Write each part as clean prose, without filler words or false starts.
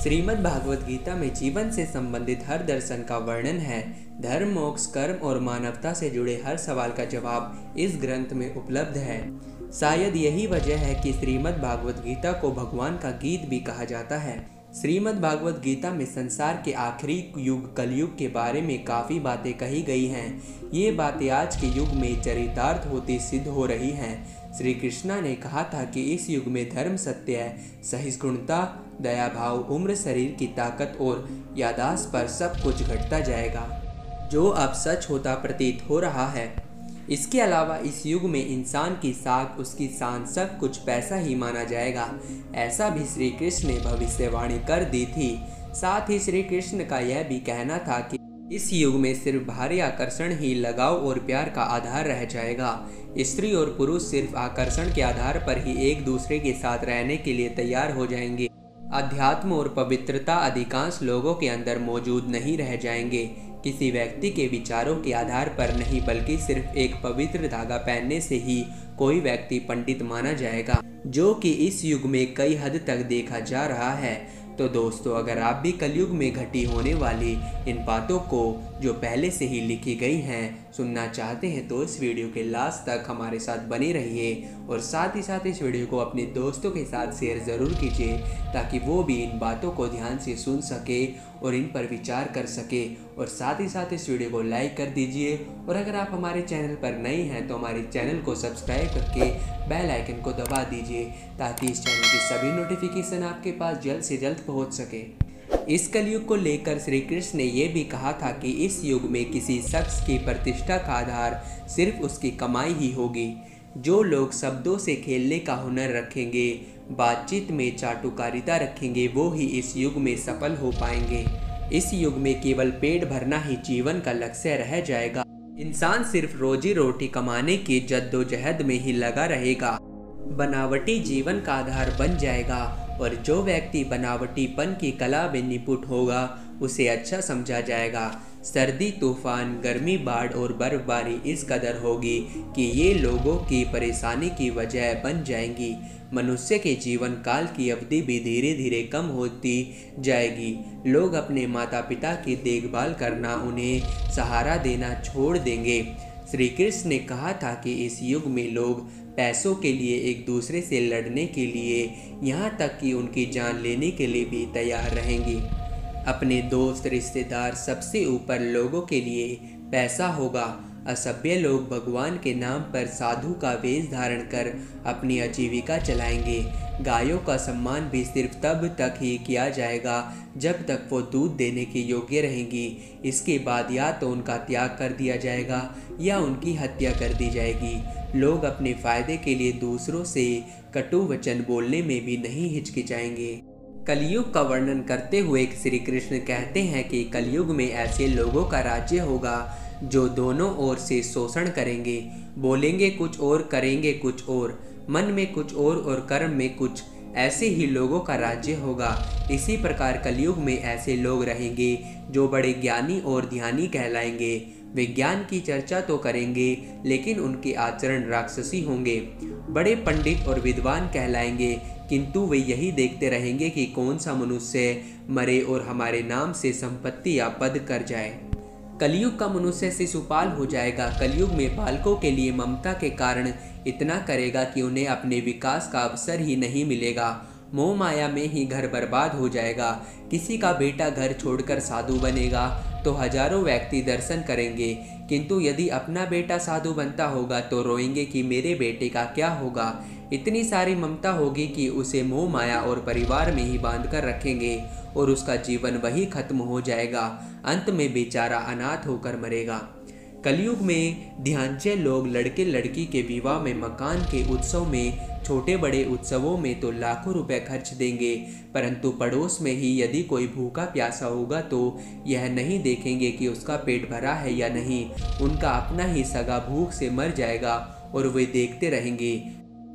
श्रीमद् भागवत गीता में जीवन से संबंधित हर दर्शन का वर्णन है। धर्म, मोक्ष, कर्म और मानवता से जुड़े हर सवाल का जवाब इस ग्रंथ में उपलब्ध है। शायद यही वजह है कि श्रीमद् भागवत गीता को भगवान का गीत भी कहा जाता है। श्रीमद् भागवत गीता में संसार के आखिरी युग कलयुग के बारे में काफ़ी बातें कही गई हैं। ये बातें आज के युग में चरितार्थ होती सिद्ध हो रही हैं। श्री कृष्णा ने कहा था कि इस युग में धर्म, सत्य, सहिष्णुता, दया भाव, उम्र, शरीर की ताकत और याददाश्त पर सब कुछ घटता जाएगा, जो अब सच होता प्रतीत हो रहा है। इसके अलावा इस युग में इंसान की साख, उसकी शान, सब कुछ पैसा ही माना जाएगा। ऐसा भी श्री कृष्ण ने भविष्यवाणी कर दी थी। साथ ही श्री कृष्ण का यह भी कहना था कि इस युग में सिर्फ बाहरी आकर्षण ही लगाव और प्यार का आधार रह जाएगा। स्त्री और पुरुष सिर्फ आकर्षण के आधार पर ही एक दूसरे के साथ रहने के लिए तैयार हो जाएंगे। अध्यात्म और पवित्रता अधिकांश लोगों के अंदर मौजूद नहीं रह जाएंगे। किसी व्यक्ति के विचारों के आधार पर नहीं, बल्कि सिर्फ एक पवित्र धागा पहनने से ही कोई व्यक्ति पंडित माना जाएगा, जो कि इस युग में कई हद तक देखा जा रहा है। तो दोस्तों, अगर आप भी कलयुग में घटी होने वाली इन बातों को जो पहले से ही लिखी गई हैं सुनना चाहते हैं तो इस वीडियो के लास्ट तक हमारे साथ बने रहिए और साथ ही साथ इस वीडियो को अपने दोस्तों के साथ शेयर ज़रूर कीजिए, ताकि वो भी इन बातों को ध्यान से सुन सके और इन पर विचार कर सके। और साथ ही साथ इस वीडियो को लाइक कर दीजिए और अगर आप हमारे चैनल पर नए हैं तो हमारे चैनल को सब्सक्राइब करके बेल आइकन को दबा दीजिए, ताकि इस चैनल की सभी नोटिफिकेशन आपके पास जल्द से जल्द पहुंच सके। इस कलयुग को लेकर श्री कृष्ण ने यह भी कहा था कि इस युग में किसी शख्स की प्रतिष्ठा का आधार सिर्फ उसकी कमाई ही होगी। जो लोग शब्दों से खेलने का हुनर रखेंगे, बातचीत में चाटुकारिता रखेंगे, वो ही इस युग में सफल हो पाएंगे। इस युग में केवल पेट भरना ही जीवन का लक्ष्य रह जाएगा। इंसान सिर्फ रोजी रोटी कमाने की जद्दोजहद में ही लगा रहेगा। बनावटी जीवन का आधार बन जाएगा और जो व्यक्ति बनावटीपन की कला में निपुण होगा उसे अच्छा समझा जाएगा। सर्दी, तूफान, गर्मी, बाढ़ और बर्फबारी इस कदर होगी कि ये लोगों की परेशानी की वजह बन जाएंगी। मनुष्य के जीवन काल की अवधि भी धीरे धीरे कम होती जाएगी। लोग अपने माता पिता की देखभाल करना, उन्हें सहारा देना छोड़ देंगे। श्री कृष्ण ने कहा था कि इस युग में लोग पैसों के लिए एक दूसरे से लड़ने के लिए, यहाँ तक कि उनकी जान लेने के लिए भी तैयार रहेंगे। अपने दोस्त, रिश्तेदार, सबसे ऊपर लोगों के लिए पैसा होगा। असभ्य लोग भगवान के नाम पर साधु का वेश धारण कर अपनी आजीविका चलाएंगे। गायों का सम्मान भी सिर्फ तब तक ही किया जाएगा जब तक वो दूध देने के योग्य रहेंगी। इसके बाद या तो उनका त्याग कर दिया जाएगा या उनकी हत्या कर दी जाएगी। लोग अपने फायदे के लिए दूसरों से कटु वचन बोलने में भी नहीं हिचकिचाएंगे। कलयुग का वर्णन करते हुए श्री कृष्ण कहते हैं कि कलयुग में ऐसे लोगों का राज्य होगा जो दोनों ओर से शोषण करेंगे, बोलेंगे कुछ और करेंगे कुछ और, मन में कुछ और कर्म में कुछ। ऐसे ही लोगों का राज्य होगा। इसी प्रकार कलयुग में ऐसे लोग रहेंगे जो बड़े ज्ञानी और ध्यानी कहलाएंगे। विज्ञान की चर्चा तो करेंगे लेकिन उनके आचरण राक्षसी होंगे। बड़े पंडित और विद्वान कहलाएंगे, किंतु वे यही देखते रहेंगे कि कौन सा मनुष्य मरे और हमारे नाम से संपत्ति या पद कर जाए। कलयुग का मनुष्य शिशुपाल हो जाएगा। कलयुग में बालकों के लिए ममता के कारण इतना करेगा कि उन्हें अपने विकास का अवसर ही नहीं मिलेगा। मोह माया में ही घर बर्बाद हो जाएगा। किसी का बेटा घर छोड़कर साधु बनेगा तो हजारों व्यक्ति दर्शन करेंगे, किंतु यदि अपना बेटा साधु बनता होगा तो रोएंगे कि मेरे बेटे का क्या होगा। इतनी सारी ममता होगी कि उसे मोह माया और परिवार में ही बांधकर रखेंगे और उसका जीवन वही खत्म हो जाएगा। अंत में बेचारा अनाथ होकर मरेगा। कलयुग में ध्यानचय लोग लड़के लड़की के विवाह में, मकान के उत्सव में, छोटे बड़े उत्सवों में तो लाखों रुपए खर्च देंगे, परंतु पड़ोस में ही यदि कोई भूखा प्यासा होगा तो यह नहीं देखेंगे कि उसका पेट भरा है या नहीं। उनका अपना ही सगा भूख से मर जाएगा और वे देखते रहेंगे।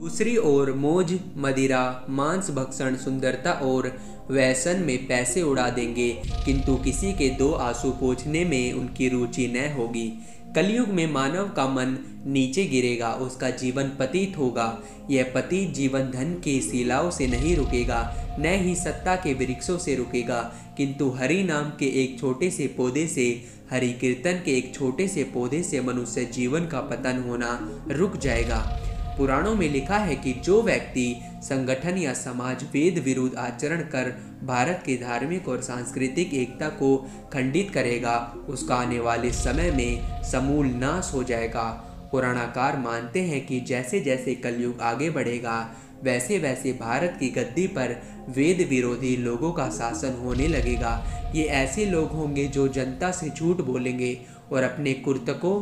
दूसरी ओर मौज, मदिरा, मांस भक्षण, सुंदरता और व्यसन में पैसे उड़ा देंगे, किंतु किसी के दो आंसू पोंछने में उनकी रुचि न होगी। कलयुग में मानव का मन नीचे गिरेगा, उसका जीवन पतित होगा। यह पतित जीवन धन के शिलाओं से नहीं रुकेगा, न ही सत्ता के वृक्षों से रुकेगा, किंतु हरि नाम के एक छोटे से पौधे से, हरि कीर्तन के एक छोटे से पौधे से मनुष्य जीवन का पतन होना रुक जाएगा। पुराणों में लिखा है कि जो व्यक्ति संगठन या समाज वेद विरुद्ध आचरण कर भारत की धार्मिक और सांस्कृतिक एकता को खंडित करेगा, उसका आने वाले समय में समूल नाश हो जाएगा। पुराणाकार मानते हैं कि जैसे जैसे कलयुग आगे बढ़ेगा, वैसे वैसे भारत की गद्दी पर वेद विरोधी लोगों का शासन होने लगेगा। ये ऐसे लोग होंगे जो जनता से झूठ बोलेंगे और अपने कुर्तकों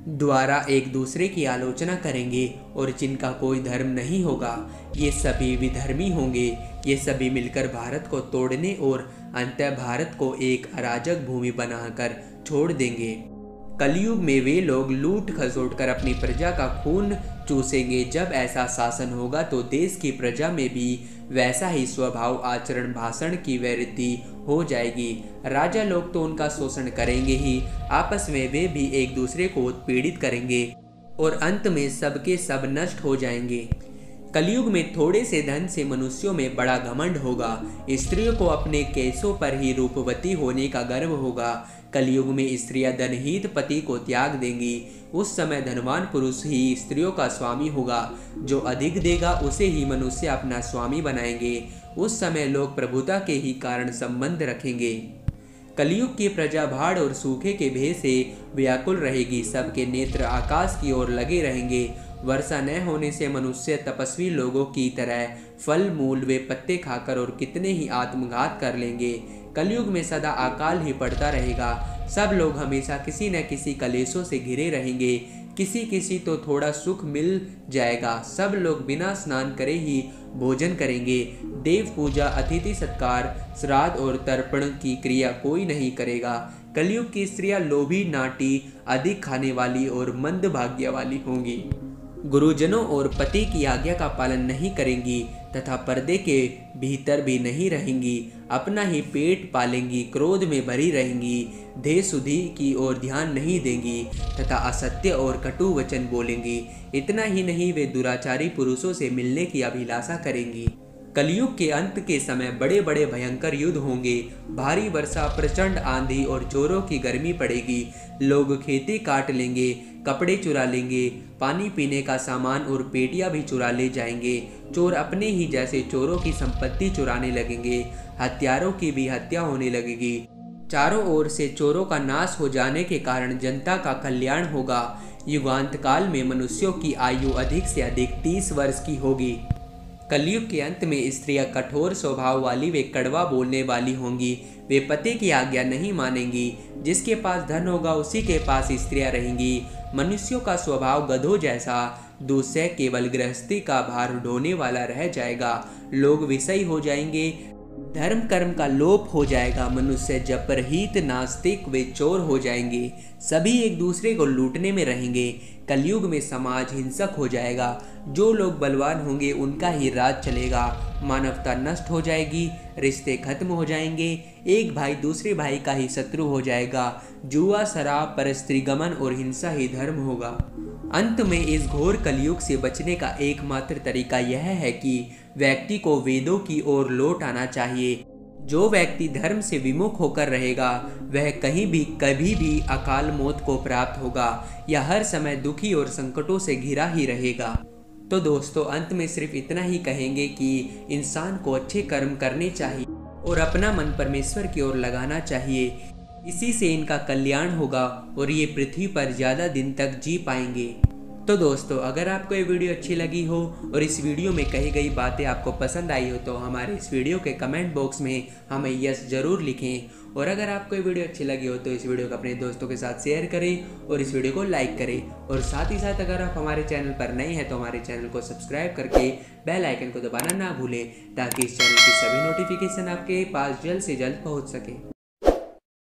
द्वारा एक दूसरे की आलोचना करेंगे, और जिनका कोई धर्म नहीं होगा ये सभी विधर्मी होंगे। ये सभी मिलकर भारत को तोड़ने और अंततः भारत को एक अराजक भूमि बनाकर छोड़ देंगे। कलयुग में वे लोग लूट खसोट कर अपनी प्रजा का खून चूसेंगे। जब ऐसा शासन होगा तो देश की प्रजा में भी वैसा ही स्वभाव, आचरण, भाषण की वृद्धि हो जाएगी। राजा लोग तो उनका शोषण करेंगे ही, आपस में वे भी एक दूसरे को उत्पीड़ित करेंगे और अंत में सबके सब नष्ट हो जाएंगे। कलयुग में थोड़े से धन से मनुष्यों में बड़ा घमंड होगा। स्त्रियों को अपने केसों पर ही रूपवती होने का गर्व होगा। कलयुग में स्त्रियां धनहीन पति को त्याग देंगी। उस समय धनवान पुरुष ही स्त्रियों का स्वामी होगा। जो अधिक देगा उसे ही मनुष्य अपना स्वामी बनाएंगे। उस समय लोग प्रभुता के ही कारण संबंध रखेंगे। कलयुग की प्रजा बाढ़ और सूखे के भय से व्याकुल रहेगी। सबके नेत्र आकाश की ओर लगे रहेंगे। वर्षा न होने से मनुष्य तपस्वी लोगों की तरह फल मूल व पत्ते खाकर और कितने ही आत्मघात कर लेंगे। कलयुग में सदा अकाल ही पड़ता रहेगा। सब लोग हमेशा किसी न किसी कलेशों से घिरे रहेंगे। किसी किसी तो थोड़ा सुख मिल जाएगा। सब लोग बिना स्नान करे ही भोजन करेंगे। देव पूजा, अतिथि सत्कार, श्राद्ध और तर्पण की क्रिया कोई नहीं करेगा। कलयुग की स्त्रियां लोभी, नाटी, अधिक खाने वाली और मंदभाग्य वाली होंगी। गुरुजनों और पति की आज्ञा का पालन नहीं करेंगी तथा पर्दे के भीतर भी नहीं रहेंगी। अपना ही पेट पालेंगी, क्रोध में भरी रहेंगी, देह शुद्धि की ओर ध्यान नहीं देंगी तथा असत्य और कटु वचन बोलेंगी। इतना ही नहीं, वे दुराचारी पुरुषों से मिलने की अभिलाषा करेंगी। कलयुग के अंत के समय बड़े बड़े भयंकर युद्ध होंगे। भारी वर्षा, प्रचंड आंधी और चोरों की गर्मी पड़ेगी। लोग खेती काट लेंगे, कपड़े चुरा लेंगे, पानी पीने का सामान और पेटियां भी चुरा ले जाएंगे। चोर अपने ही जैसे चोरों की संपत्ति चुराने लगेंगे। हत्यारों की भी हत्या होने लगेगी। चारों ओर से चोरों का नाश हो जाने के कारण जनता का कल्याण होगा। युगांत काल में मनुष्यों की आयु अधिक से अधिक 30 वर्ष की होगी। कलयुग के अंत में स्त्रियां कठोर स्वभाव वाली व कड़वा बोलने वाली होंगी। वे पति की आज्ञा नहीं मानेंगी। जिसके पास धन होगा उसी के पास स्त्रियां रहेंगी। मनुष्यों का स्वभाव गधों जैसा, दूसरे केवल गृहस्थी का भार ढोने वाला रह जाएगा। लोग विषयी हो जाएंगे, धर्म कर्म का लोप हो जाएगा। मनुष्य जपरहित, नास्तिक वे चोर हो जाएंगे। सभी एक दूसरे को लूटने में रहेंगे। कलयुग में समाज हिंसक हो जाएगा। जो लोग बलवान होंगे उनका ही राज चलेगा। मानवता नष्ट हो जाएगी, रिश्ते खत्म हो जाएंगे। एक भाई दूसरे भाई का ही शत्रु हो जाएगा। जुआ, शराब, परस्त्री गमन और हिंसा ही धर्म होगा। अंत में इस घोर कलयुग से बचने का एकमात्र तरीका यह है कि व्यक्ति को वेदों की ओर लौट आना चाहिए। जो व्यक्ति धर्म से विमुख होकर रहेगा वह कहीं भी कभी भी अकाल मौत को प्राप्त होगा या हर समय दुखी और संकटों से घिरा ही रहेगा। तो दोस्तों, अंत में सिर्फ इतना ही कहेंगे कि इंसान को अच्छे कर्म करने चाहिए और अपना मन परमेश्वर की ओर लगाना चाहिए। इसी से इनका कल्याण होगा और ये पृथ्वी पर ज़्यादा दिन तक जी पाएंगे। तो दोस्तों, अगर आपको ये वीडियो अच्छी लगी हो और इस वीडियो में कही गई बातें आपको पसंद आई हो तो हमारे इस वीडियो के कमेंट बॉक्स में हमें यस ज़रूर लिखें। और अगर आपको ये वीडियो अच्छी लगी हो तो इस वीडियो को अपने दोस्तों के साथ शेयर करें और इस वीडियो को लाइक करें। और साथ ही साथ अगर आप हमारे चैनल पर नए हैं तो हमारे चैनल को सब्सक्राइब करके बेल आइकन को दबाना ना भूलें ताकि इस चैनल की सभी नोटिफिकेशन आपके पास जल्द से जल्द पहुँच सके।